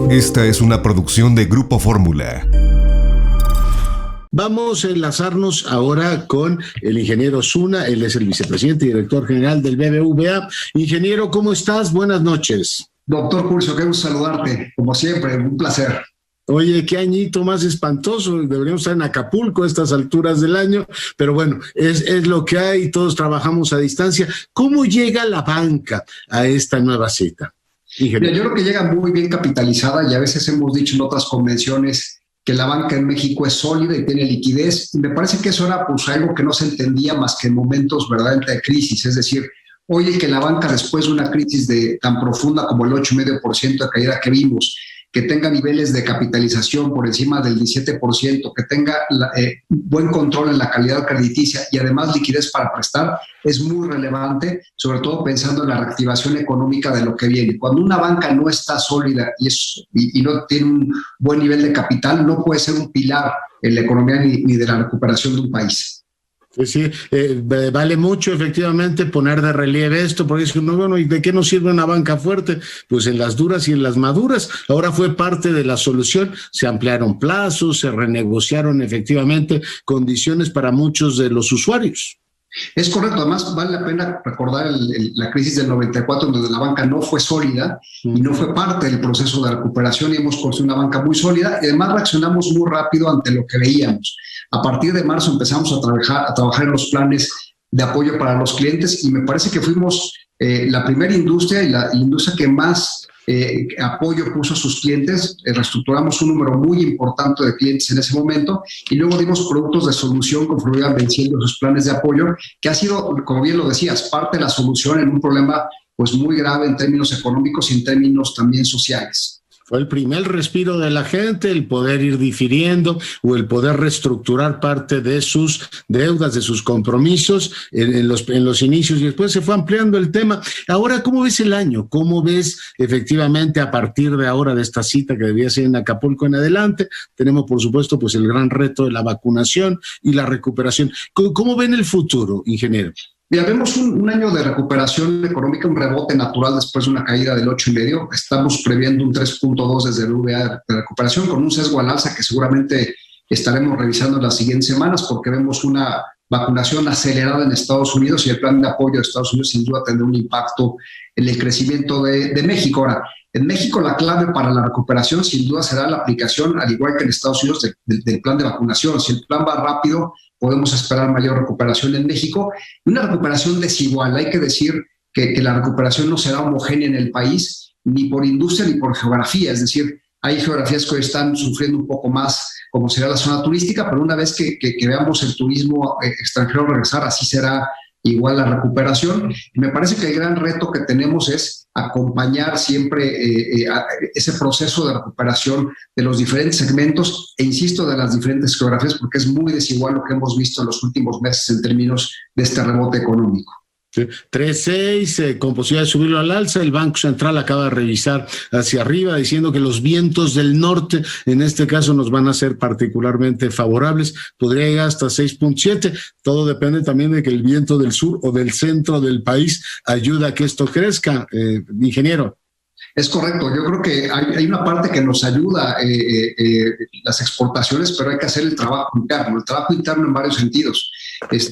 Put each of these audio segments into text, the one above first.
Esta es una producción de Grupo Fórmula. Vamos a enlazarnos ahora con el ingeniero Zuna. Él es el vicepresidente y director general del BBVA. Ingeniero, ¿cómo estás? Buenas noches. Doctor Curcio, qué gusto saludarte. Como siempre, un placer. Oye, qué añito más espantoso. Deberíamos estar en Acapulco a estas alturas del año, pero bueno, es lo que hay. Todos trabajamos a distancia. ¿Cómo llega la banca a esta nueva cita? Mira, yo creo que llega muy bien capitalizada y a veces hemos dicho en otras convenciones que la banca en México es sólida y tiene liquidez. Y me parece que eso era pues algo que no se entendía más que en momentos verdaderamente de crisis. Es decir, oye, que la banca después de una crisis tan profunda como el 8,5% de caída que vimos, que tenga niveles de capitalización por encima del 17%, que tenga buen control en la calidad crediticia y además liquidez para prestar, es muy relevante, sobre todo pensando en la reactivación económica de lo que viene. Cuando una banca no está sólida y no tiene un buen nivel de capital, no puede ser un pilar en la economía ni de la recuperación de un país. Pues sí, vale mucho efectivamente poner de relieve esto, porque es que bueno, ¿y de qué nos sirve una banca fuerte? Pues en las duras y en las maduras. Ahora fue parte de la solución, se ampliaron plazos, se renegociaron efectivamente condiciones para muchos de los usuarios. Es correcto, además vale la pena recordar la crisis del 94, donde la banca no fue sólida y no fue parte del proceso de recuperación y hemos construido una banca muy sólida y además reaccionamos muy rápido ante lo que veíamos. A partir de marzo empezamos a trabajar en los planes de apoyo para los clientes y me parece que fuimos la primera industria y la industria que más apoyo puso a sus clientes. Reestructuramos un número muy importante de clientes en ese momento y luego dimos productos de solución conforme iban venciendo esos planes de apoyo, que ha sido, como bien lo decías, parte de la solución en un problema pues muy grave en términos económicos y en términos también sociales. Fue el primer respiro de la gente, el poder ir difiriendo o el poder reestructurar parte de sus deudas, de sus compromisos en los inicios y después se fue ampliando el tema. Ahora, ¿cómo ves el año? ¿Cómo ves efectivamente a partir de ahora de esta cita que debía ser en Acapulco en adelante? Tenemos, por supuesto, pues el gran reto de la vacunación y la recuperación. ¿Cómo ven el futuro, ingeniero? Mira, vemos un año de recuperación económica, un rebote natural después de una caída del 8,5%. Estamos previendo un 3,2% desde el BBVA de recuperación, con un sesgo al alza que seguramente estaremos revisando en las siguientes semanas porque vemos una vacunación acelerada en Estados Unidos y el plan de apoyo de Estados Unidos sin duda tendrá un impacto en el crecimiento de México. Ahora, en México la clave para la recuperación sin duda será la aplicación, al igual que en Estados Unidos, del plan de vacunación. Si el plan va rápido, podemos esperar mayor recuperación en México. Una recuperación desigual. Hay que decir que la recuperación no será homogénea en el país, ni por industria ni por geografía. Es decir, hay geografías que hoy están sufriendo un poco más, como será la zona turística, pero una vez que veamos el turismo extranjero regresar, así será igual la recuperación. Y me parece que el gran reto que tenemos es acompañar siempre ese proceso de recuperación de los diferentes segmentos e insisto de las diferentes geografías porque es muy desigual lo que hemos visto en los últimos meses en términos de este rebote económico. 3.6 con posibilidad de subirlo al alza. El Banco Central acaba de revisar hacia arriba diciendo que los vientos del norte en este caso nos van a ser particularmente favorables, podría llegar hasta 6.7. Todo depende también de que el viento del sur o del centro del país ayude a que esto crezca, ingeniero. Es correcto, yo creo que hay una parte que nos ayuda las exportaciones, pero hay que hacer el trabajo interno en varios sentidos.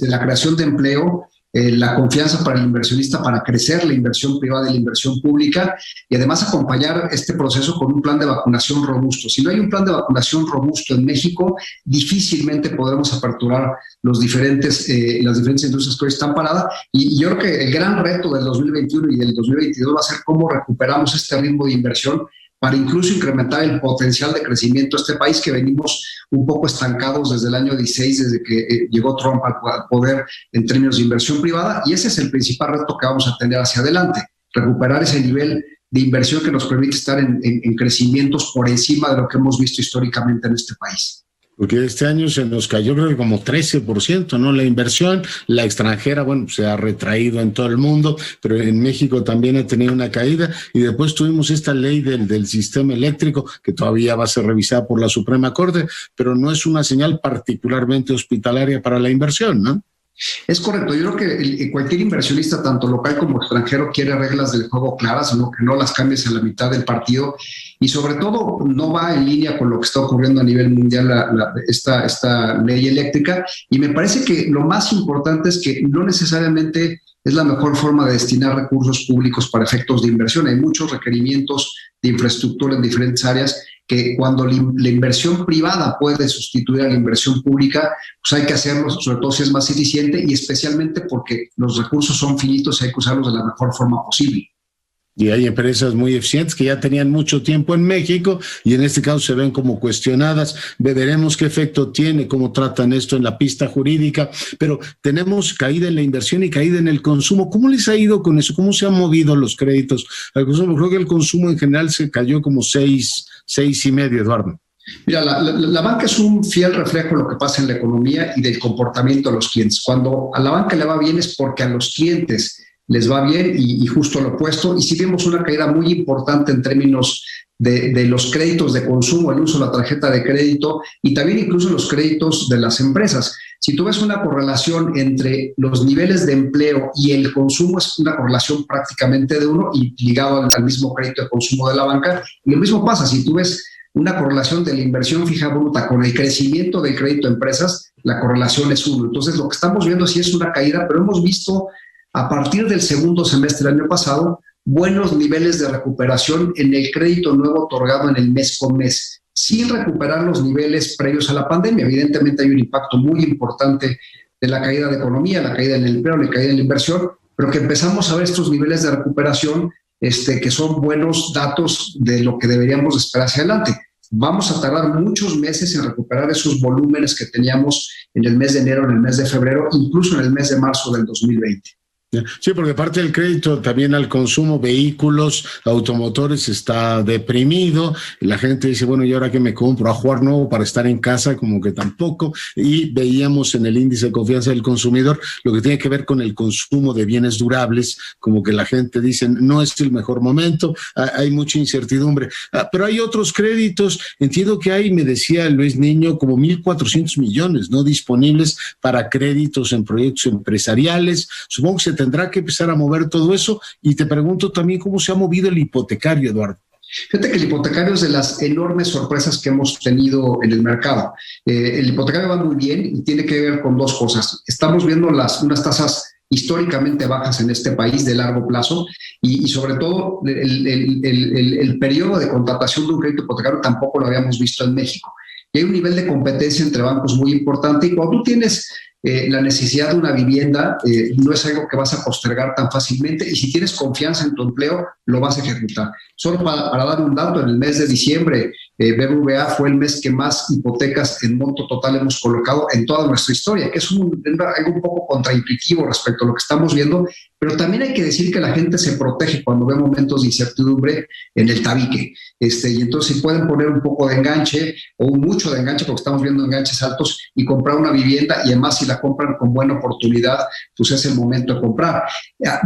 La creación de empleo, la confianza para el inversionista para crecer la inversión privada y la inversión pública y además acompañar este proceso con un plan de vacunación robusto. Si no hay un plan de vacunación robusto en México, difícilmente podremos aperturar las diferentes industrias que hoy están paradas y yo creo que el gran reto del 2021 y del 2022 va a ser cómo recuperamos este ritmo de inversión para incluso incrementar el potencial de crecimiento de este país que venimos un poco estancados desde el año 16, desde que llegó Trump al poder en términos de inversión privada, y ese es el principal reto que vamos a tener hacia adelante, recuperar ese nivel de inversión que nos permite estar en crecimientos por encima de lo que hemos visto históricamente en este país. Porque este año se nos cayó creo que como 13%, ¿no? La inversión, la extranjera, bueno, se ha retraído en todo el mundo, pero en México también ha tenido una caída y después tuvimos esta ley del sistema eléctrico que todavía va a ser revisada por la Suprema Corte, pero no es una señal particularmente hospitalaria para la inversión, ¿no? Es correcto. Yo creo que cualquier inversionista, tanto local como extranjero, quiere reglas del juego claras, ¿no? Que no las cambies a la mitad del partido. y sobre todo no va en línea con lo que está ocurriendo a nivel mundial esta ley eléctrica, y me parece que lo más importante es que no necesariamente es la mejor forma de destinar recursos públicos para efectos de inversión. Hay muchos requerimientos de infraestructura en diferentes áreas que cuando la inversión privada puede sustituir a la inversión pública, pues hay que hacerlo, sobre todo si es más eficiente y especialmente porque los recursos son finitos y hay que usarlos de la mejor forma posible. Y hay empresas muy eficientes que ya tenían mucho tiempo en México y en este caso se ven como cuestionadas. Veremos qué efecto tiene, cómo tratan esto en la pista jurídica, pero tenemos caída en la inversión y caída en el consumo. ¿Cómo les ha ido con eso? ¿Cómo se han movido los créditos al consumo? Creo que el consumo en general se cayó como 6.5, Eduardo. Mira, la banca es un fiel reflejo de lo que pasa en la economía y del comportamiento de los clientes. Cuando a la banca le va bien es porque a los clientes les va bien y justo lo opuesto. Y sí vemos una caída muy importante en términos de los créditos de consumo, el uso de la tarjeta de crédito y también incluso los créditos de las empresas. Si tú ves una correlación entre los niveles de empleo y el consumo, es una correlación prácticamente de 1 y ligado al mismo crédito de consumo de la banca. Y lo mismo pasa si tú ves una correlación de la inversión fija bruta con el crecimiento del crédito de empresas, la correlación es 1. Entonces, lo que estamos viendo sí es una caída, pero hemos visto a partir del segundo semestre del año pasado buenos niveles de recuperación en el crédito nuevo otorgado en el mes con mes, sin recuperar los niveles previos a la pandemia. Evidentemente hay un impacto muy importante de la caída de economía, la caída en el empleo, la caída en la inversión, pero que empezamos a ver estos niveles de recuperación que son buenos datos de lo que deberíamos esperar hacia adelante. Vamos a tardar muchos meses en recuperar esos volúmenes que teníamos en el mes de enero, en el mes de febrero, incluso en el mes de marzo del 2020. Sí, porque parte del crédito también al consumo, vehículos, automotores, está deprimido. Y la gente dice, bueno, ¿y ahora qué me compro? ¿A jugar nuevo para estar en casa? Como que tampoco. Y veíamos en el índice de confianza del consumidor lo que tiene que ver con el consumo de bienes durables, como que la gente dice, no es el mejor momento, hay mucha incertidumbre. Pero hay otros créditos. Entiendo que hay, me decía Luis Niño, como 1.400 millones, ¿no?, disponibles para créditos en proyectos empresariales. Supongo que se tendrá que empezar a mover todo eso, y te pregunto también cómo se ha movido el hipotecario, Eduardo. Fíjate que el hipotecario es de las enormes sorpresas que hemos tenido en el mercado. El hipotecario va muy bien y tiene que ver con dos cosas. Estamos viendo unas tasas históricamente bajas en este país de largo plazo y sobre todo el periodo de contratación de un crédito hipotecario tampoco lo habíamos visto en México. Y hay un nivel de competencia entre bancos muy importante, y cuando tú tienes la necesidad de una vivienda, no es algo que vas a postergar tan fácilmente, y si tienes confianza en tu empleo, lo vas a ejecutar. Solo para dar un dato, en el mes de diciembre, BBVA fue el mes que más hipotecas en monto total hemos colocado en toda nuestra historia, que es algo un poco contraintuitivo respecto a lo que estamos viendo, pero también hay que decir que la gente se protege cuando ve momentos de incertidumbre en el tabique. Y entonces si pueden poner un poco de enganche o mucho de enganche, porque estamos viendo enganches altos, y comprar una vivienda, y además si la compran con buena oportunidad, pues es el momento de comprar.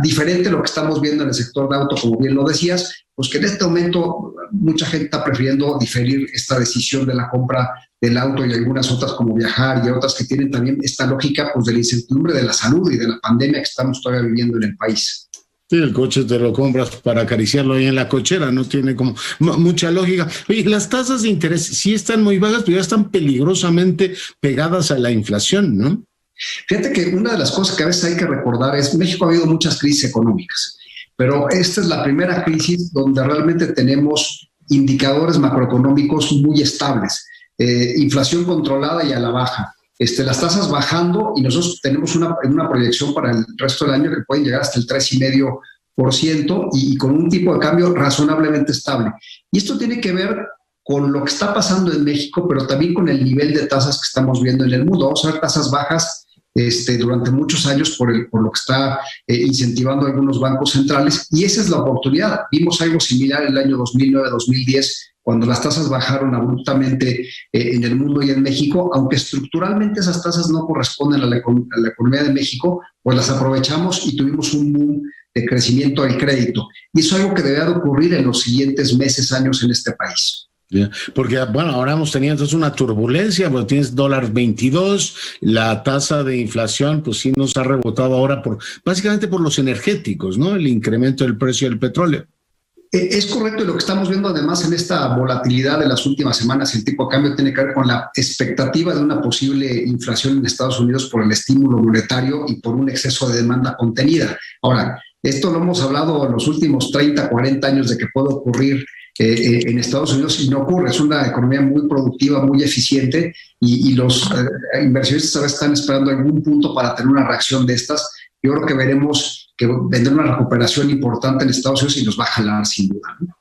Diferente a lo que estamos viendo en el sector de auto, como bien lo decías, pues que en este momento mucha gente está prefiriendo diferir esta decisión de la compra del auto, y algunas otras como viajar y otras que tienen también esta lógica pues de la incertidumbre de la salud y de la pandemia que estamos todavía viviendo en el país. Sí, el coche te lo compras para acariciarlo ahí en la cochera, no tiene como mucha lógica. Oye, las tasas de interés sí están muy bajas, pero ya están peligrosamente pegadas a la inflación, ¿no? Fíjate que una de las cosas que a veces hay que recordar es México ha habido muchas crisis económicas, pero esta es la primera crisis donde realmente tenemos indicadores macroeconómicos muy estables, inflación controlada y a la baja, las tasas bajando, y nosotros tenemos una proyección para el resto del año que pueden llegar hasta el 3,5% y con un tipo de cambio razonablemente estable. Y esto tiene que ver con lo que está pasando en México, pero también con el nivel de tasas que estamos viendo en el mundo. Vamos a ver tasas bajas durante muchos años por lo que está incentivando algunos bancos centrales, y esa es la oportunidad. Vimos algo similar en el año 2009-2010, cuando las tasas bajaron abruptamente en el mundo y en México, aunque estructuralmente esas tasas no corresponden a la economía de México, pues las aprovechamos y tuvimos un boom de crecimiento del crédito. Y eso es algo que debe de ocurrir en los siguientes meses, años en este país. Porque, bueno, ahora hemos tenido entonces una turbulencia, pues tienes $22, la tasa de inflación, pues sí nos ha rebotado ahora básicamente por los energéticos, ¿no? El incremento del precio del petróleo. Es correcto, y lo que estamos viendo además en esta volatilidad de las últimas semanas, el tipo de cambio tiene que ver con la expectativa de una posible inflación en Estados Unidos por el estímulo monetario y por un exceso de demanda contenida. Ahora, esto lo hemos hablado en los últimos 30, 40 años de que puede ocurrir en Estados Unidos y no ocurre. Es una economía muy productiva, muy eficiente y los inversionistas ahora están esperando algún punto para tener una reacción de estas. Yo creo que veremos que vendrá una recuperación importante en Estados Unidos y nos va a jalar sin duda, ¿no?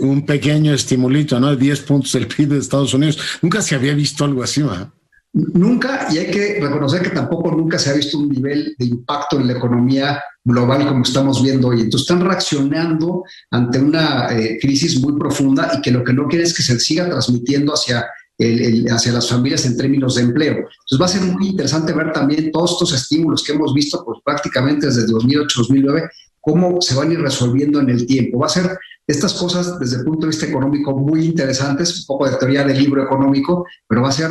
Un pequeño estimulito, ¿no? 10 puntos del PIB de Estados Unidos. Nunca se había visto algo así, ¿verdad? Nunca, y hay que reconocer que tampoco nunca se ha visto un nivel de impacto en la economía global como estamos viendo hoy. Entonces están reaccionando ante una crisis muy profunda y que lo que no quieren es que se siga transmitiendo hacia las familias en términos de empleo. Entonces va a ser muy interesante ver también todos estos estímulos que hemos visto pues, prácticamente desde 2008-2009, cómo se van a ir resolviendo en el tiempo. Va a ser estas cosas desde el punto de vista económico muy interesantes, un poco de teoría del libro económico, pero va a ser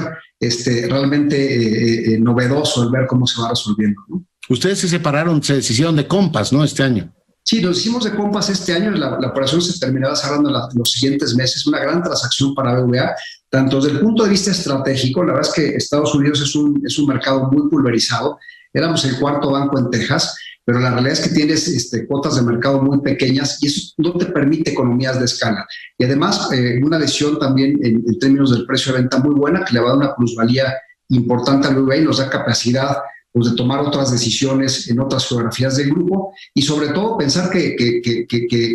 realmente novedoso el ver cómo se va resolviendo, ¿no? Ustedes se deshicieron de compas, ¿no? Este año. Sí, nos hicimos de compas este año. La operación se terminará cerrando en los siguientes meses. Una gran transacción para BBVA, tanto desde el punto de vista estratégico. La verdad es que Estados Unidos es un mercado muy pulverizado. Éramos el cuarto banco en Texas, pero la realidad es que tienes cuotas de mercado muy pequeñas y eso no te permite economías de escala. Y además, una lesión también en términos del precio de venta muy buena, que le va a dar una plusvalía importante al BBVA y nos da capacidad pues, de tomar otras decisiones en otras geografías del grupo y sobre todo pensar que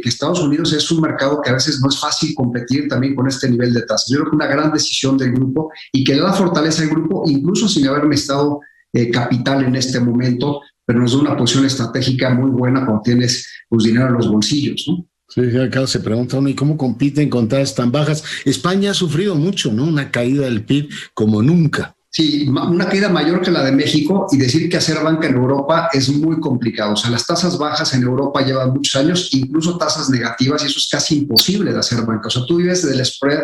Estados Unidos es un mercado que a veces no es fácil competir también con este nivel de tasas. Yo creo que una gran decisión del grupo y que le da fortaleza al grupo, incluso sin haber necesitado capital en este momento, pero nos da una posición estratégica muy buena cuando tienes pues, dinero en los bolsillos, ¿no? Sí, acá se pregunta uno, ¿y cómo compiten con tasas tan bajas? España ha sufrido mucho, ¿no? Una caída del PIB como nunca. Sí, una caída mayor que la de México y decir que hacer banca en Europa es muy complicado. O sea, las tasas bajas en Europa llevan muchos años, incluso tasas negativas, y eso es casi imposible de hacer banca. O sea, tú vives del spread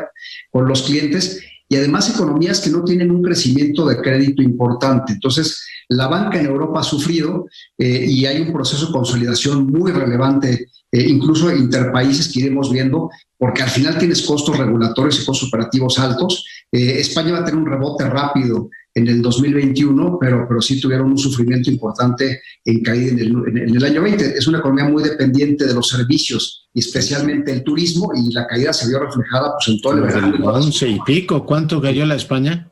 con los clientes y además economías que no tienen un crecimiento de crédito importante. Entonces, la banca en Europa ha sufrido y hay un proceso de consolidación muy relevante, incluso interpaíses que iremos viendo, porque al final tienes costos regulatorios y costos operativos altos. España va a tener un rebote rápido en el 2021, pero sí tuvieron un sufrimiento importante en caída en el año 20. Es una economía muy dependiente de los servicios, y especialmente el turismo, y la caída se vio reflejada pues, en todo el verano. 11 y pico, ¿cuánto cayó la España?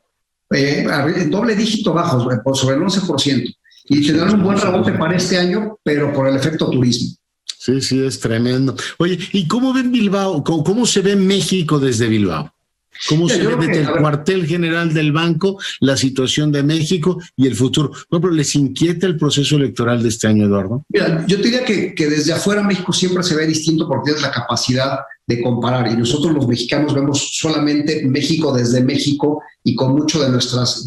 En doble dígito bajo, sobre el 11%. Y tendrán un buen rebote para este año, pero por el efecto turismo. Sí, es tremendo. Oye, ¿y cómo ven Bilbao? ¿Cómo se ve México desde Bilbao? ¿Cómo se ve desde el cuartel general del banco la situación de México y el futuro? Por ejemplo, ¿les inquieta el proceso electoral de este año, Eduardo? Mira, yo te diría que desde afuera México siempre se ve distinto porque tienes la capacidad de comparar y nosotros los mexicanos vemos solamente México desde México y con mucho de nuestras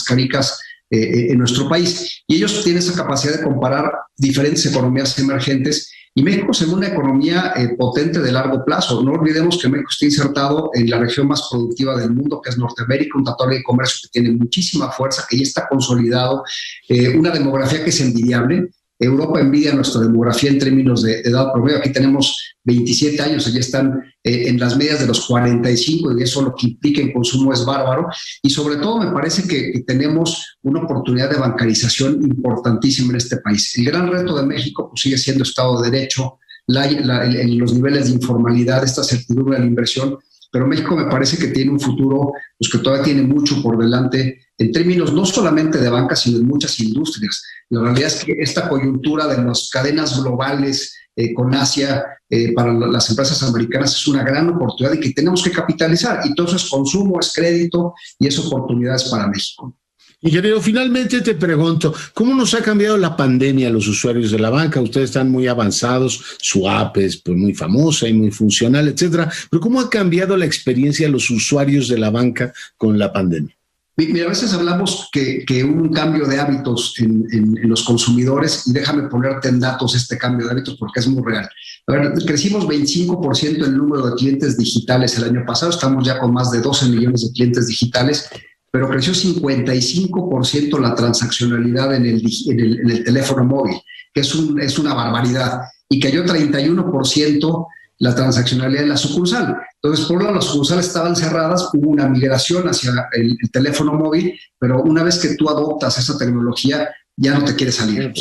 caricas en nuestro país. Y ellos tienen esa capacidad de comparar diferentes economías emergentes y México es una economía potente de largo plazo. No olvidemos que México está insertado en la región más productiva del mundo, que es Norteamérica, un tratado de comercio que tiene muchísima fuerza, que ya está consolidado, una demografía que es envidiable. Europa envidia nuestra demografía en términos de edad promedio. Aquí tenemos 27 años, allá están en las medias de los 45 y eso lo que implica en consumo es bárbaro. Y sobre todo me parece que tenemos una oportunidad de bancarización importantísima en este país. El gran reto de México pues, sigue siendo Estado de Derecho, en los niveles de informalidad, esta certidumbre de la inversión, pero México me parece que tiene un futuro pues, que todavía tiene mucho por delante en términos no solamente de banca, sino de muchas industrias. La realidad es que esta coyuntura de las cadenas globales con Asia para las empresas americanas es una gran oportunidad y que tenemos que capitalizar. Y todo eso es consumo, es crédito y es oportunidades para México. Ingeniero, finalmente te pregunto, ¿cómo nos ha cambiado la pandemia a los usuarios de la banca? Ustedes están muy avanzados, su app es pues, muy famosa y muy funcional, etcétera, pero ¿cómo ha cambiado la experiencia de los usuarios de la banca con la pandemia? Mira, a veces hablamos que hubo un cambio de hábitos en los consumidores y déjame ponerte en datos este cambio de hábitos porque es muy real. A ver, crecimos 25% en el número de clientes digitales el año pasado, estamos ya con más de 12 millones de clientes digitales, pero creció 55% la transaccionalidad en el teléfono móvil, que es una barbaridad, y cayó 31% la transaccionalidad en la sucursal. Entonces, por un lado, las sucursales estaban cerradas, hubo una migración hacia el teléfono móvil, pero una vez que tú adoptas esa tecnología, ya no te quieres salir.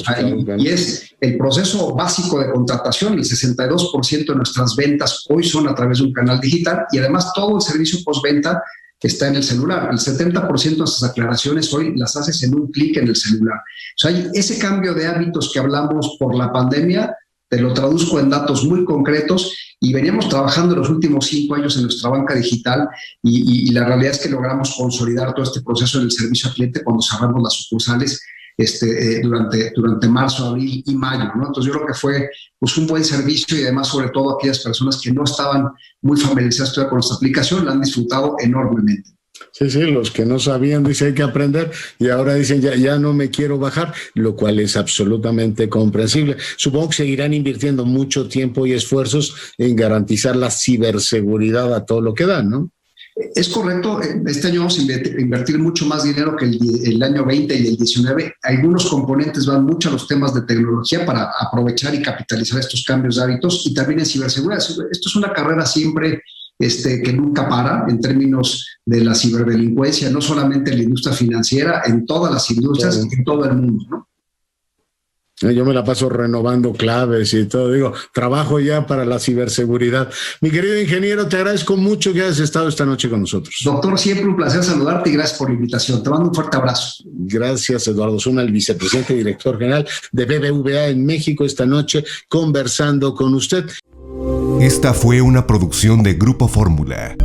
Y es el proceso básico de contratación. El 62% de nuestras ventas hoy son a través de un canal digital y además todo el servicio postventa está en el celular. El 70% de nuestras aclaraciones hoy las haces en un clic en el celular. O sea, ese cambio de hábitos que hablamos por la pandemia, te lo traduzco en datos muy concretos y veníamos trabajando en los últimos 5 años en nuestra banca digital y la realidad es que logramos consolidar todo este proceso en el servicio al cliente cuando cerramos las sucursales durante marzo, abril y mayo, ¿no? Entonces yo creo que fue pues, un buen servicio y además sobre todo aquellas personas que no estaban muy familiarizadas con nuestra aplicación la han disfrutado enormemente. Sí, los que no sabían, dice hay que aprender y ahora dicen ya no me quiero bajar, lo cual es absolutamente comprensible. Supongo que seguirán invirtiendo mucho tiempo y esfuerzos en garantizar la ciberseguridad a todo lo que dan, ¿no? Es correcto, este año vamos a invertir mucho más dinero que el año 20 y el 19. Algunos componentes van mucho a los temas de tecnología para aprovechar y capitalizar estos cambios de hábitos y también en ciberseguridad. Esto es una carrera siempre que nunca para en términos de la ciberdelincuencia, no solamente en la industria financiera, en todas las industrias, en todo el mundo, ¿no? Yo me la paso renovando claves y todo. Digo, trabajo ya para la ciberseguridad. Mi querido ingeniero, te agradezco mucho que hayas estado esta noche con nosotros. Doctor, siempre un placer saludarte y gracias por la invitación. Te mando un fuerte abrazo. Gracias, Eduardo Zuna, el vicepresidente y director general de BBVA en México, esta noche conversando con usted. Esta fue una producción de Grupo Fórmula.